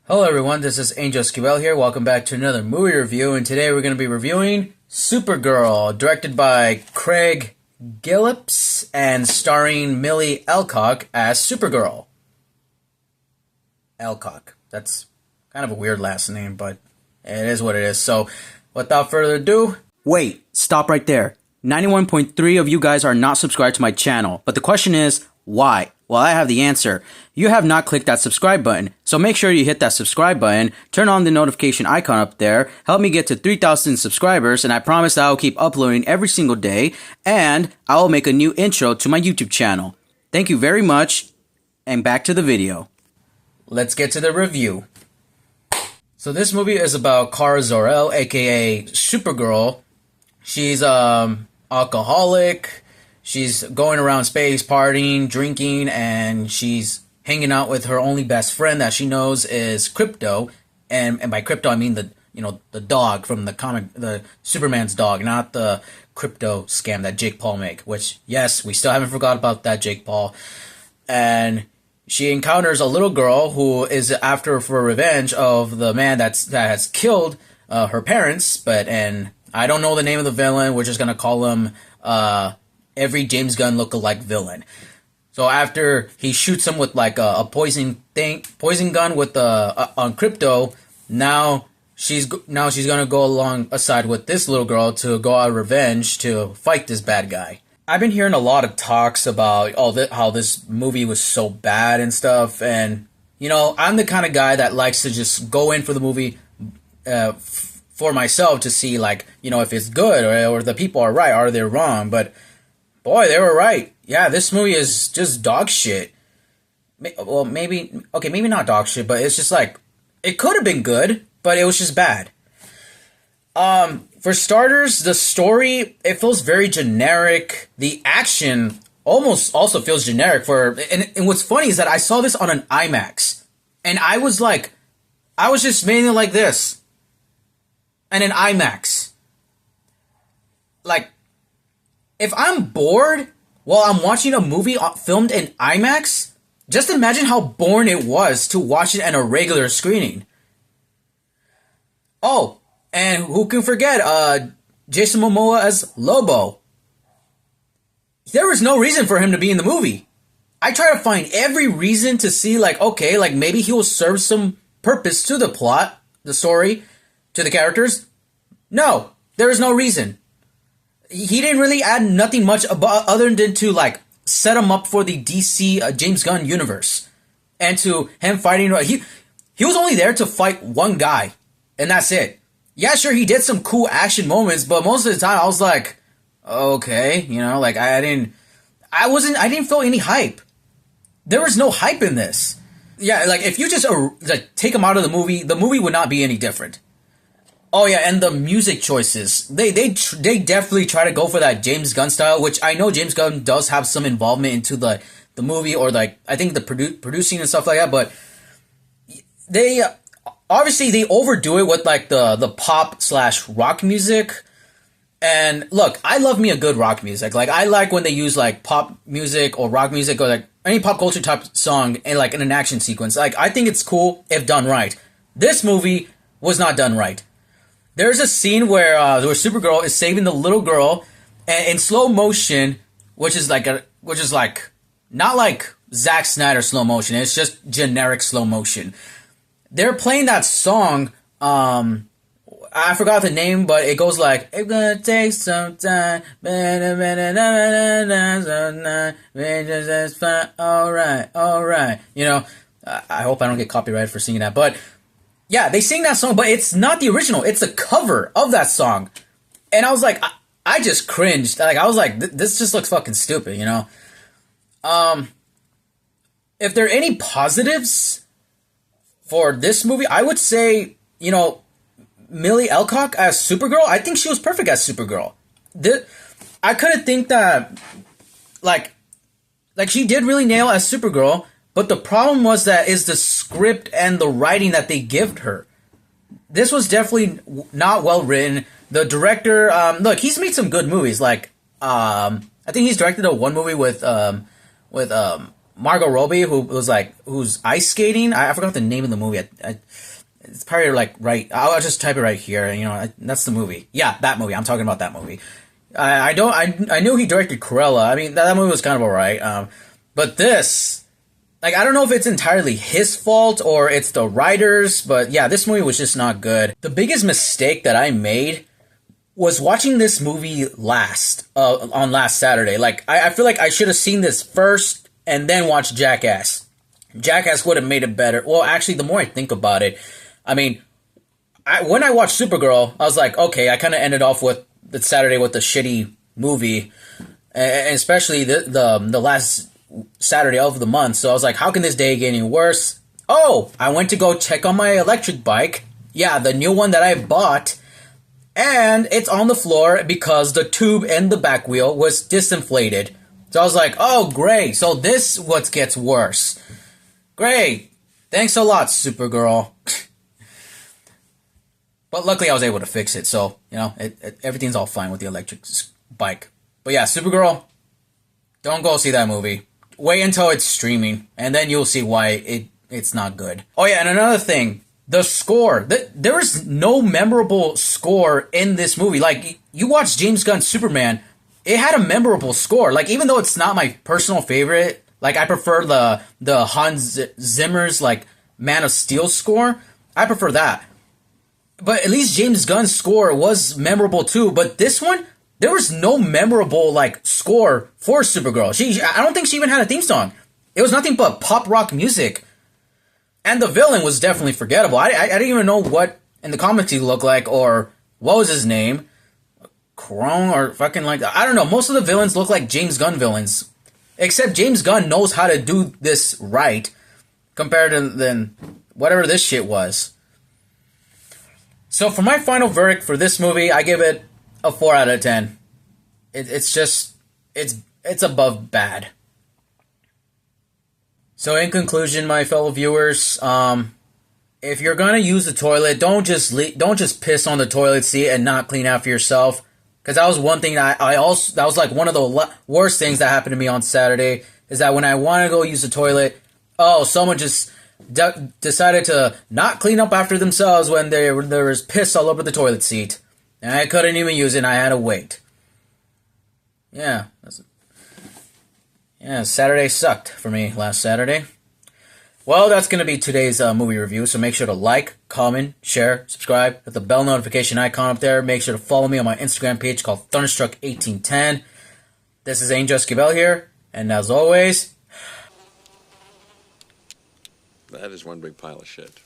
Hello everyone, this is Angel Esquivel here. Welcome back to another movie review, and today we're going to be reviewing Supergirl, directed by Craig Gillips and starring Millie Alcock as Supergirl. Alcock. That's kind of a weird last name, but it is what it is. So, without further ado... Wait, stop right there. 91.3 of you guys are not subscribed to my channel, but the question is, why? Well, I have the answer. You have not clicked that subscribe button, so make sure you hit that subscribe button, turn on the notification icon up there, help me get to 3,000 subscribers, and I promise that I'll keep uploading every single day, and I'll make a new intro to my YouTube channel. Thank you very much, and back to the video. Let's get to the review. So this movie is about Kara Zor-El, aka Supergirl. She's alcoholic. She's going around space, partying, drinking, and she's hanging out with her only best friend that she knows is Crypto. And by Crypto, I mean the dog from the comic, the Superman's dog, not the crypto scam that Jake Paul make. Which, yes, we still haven't forgot about that, Jake Paul. And she encounters a little girl who is after for revenge of the man that has killed her parents. And I don't know the name of the villain. We're just gonna call him every James Gunn look-alike villain. So after he shoots him with like a poison gun with on Crypto, now she's gonna go alongside with this little girl to go out of revenge to fight this bad guy. I've been hearing a lot of talks about how this movie was so bad and stuff, and I'm the kind of guy that likes to just go in for the movie for myself to see if it's good or the people are right, are they wrong, but boy, they were right. Yeah, this movie is just dog shit. Well, maybe not dog shit, but it's just it could have been good, but it was just bad. For starters, the story, it feels very generic. The action almost also feels generic and what's funny is that I saw this on an IMAX, and I was just mainly like this. And an IMAX. If I'm bored while I'm watching a movie filmed in IMAX, just imagine how boring it was to watch it at a regular screening. Oh, and who can forget Jason Momoa as Lobo? There was no reason for him to be in the movie. I try to find every reason to see maybe he will serve some purpose to the plot, the story, to the characters. No, there is no reason. He didn't really add nothing much other than to set him up for the DC James Gunn universe, and to him fighting. He was only there to fight one guy, and that's it. Yeah, sure, he did some cool action moments, but most of the time I was like, okay, I didn't feel any hype. There was no hype in this. Yeah, if you just take him out of the movie would not be any different. Oh yeah, and the music choices. They definitely try to go for that James Gunn style, which I know James Gunn does have some involvement into the movie, or I think the producing and stuff like that, but they obviously they overdo it with the pop / rock music. And look, I love me a good rock music. I like when they use pop music or rock music or any pop culture type song in in an action sequence. I think it's cool if done right. This movie was not done right. There's a scene where Supergirl is saving the little girl, and in slow motion, which is not like Zack Snyder slow motion. It's just generic slow motion. They're playing that song. I forgot the name, but it goes it's gonna take some time. All right. I hope I don't get copyrighted for singing that, but. Yeah, they sing that song, but it's not the original. It's a cover of that song. And I was like, I just cringed. I was like, this just looks fucking stupid, If there are any positives for this movie, I would say, Millie Alcock as Supergirl, I think she was perfect as Supergirl. I couldn't think that, she did really nail as Supergirl. But the problem was that is the script and the writing that they gave her. This was definitely not well written. The director, look, he's made some good movies. I think he's directed one movie with Margot Robbie, who's ice skating. I forgot the name of the movie. It's probably like right. I'll just type it right here. And, that's the movie. Yeah, that movie. I'm talking about that movie. I knew he directed Cruella. I mean, that movie was kind of alright. But this, like, I don't know if it's entirely his fault or it's the writers, but yeah, this movie was just not good. The biggest mistake that I made was watching this movie on last Saturday. Like, I feel like I should have seen this first and then watched Jackass. Jackass would have made it better. Well, actually, the more I think about it, I mean, when I watched Supergirl, I was like, okay, I kind of ended off with the Saturday with the shitty movie, and especially the last Saturday of the month. So I was like, how can this day get any worse? Oh, I went to go check on my electric bike. Yeah, the new one that I bought. And it's on the floor because the tube and the back wheel was disinflated. So I was like, oh, great. So this what gets worse. Great. Thanks a lot, Supergirl. But luckily I was able to fix it. So, everything's all fine with the electric bike. But yeah, Supergirl, don't go see that movie. Wait until it's streaming. And then you'll see why it's not good. Oh yeah, and another thing. The score. There is no memorable score in this movie. Like, you watch James Gunn's Superman, it had a memorable score. Like, even though it's not my personal favorite, like, I prefer the Hans Zimmer's, like, Man of Steel score. I prefer that. But at least James Gunn's score was memorable too. But this one, there was no memorable, like, score for Supergirl. I don't think she even had a theme song. It was nothing but pop rock music. And the villain was definitely forgettable. I didn't even know what in the comics he looked like, or what was his name. Crone or fucking like that. I don't know. Most of the villains look like James Gunn villains. Except James Gunn knows how to do this right compared to than whatever this shit was. So for my final verdict for this movie, I give it a 4 out of 10. It's above bad. So in conclusion, my fellow viewers, if you're gonna use the toilet, don't just piss on the toilet seat and not clean after yourself. Because that was one thing that that was like one of the worst things that happened to me on Saturday. Is that when I want to go use the toilet, someone just decided to not clean up after themselves when there was piss all over the toilet seat, and I couldn't even use it. And I had to wait. Yeah. Yeah, Saturday sucked for me last Saturday. Well, that's going to be today's movie review, so make sure to like, comment, share, subscribe, hit the bell notification icon up there. Make sure to follow me on my Instagram page called Thunderstruck1810. This is Angel Esquivel here, and as always... That is one big pile of shit.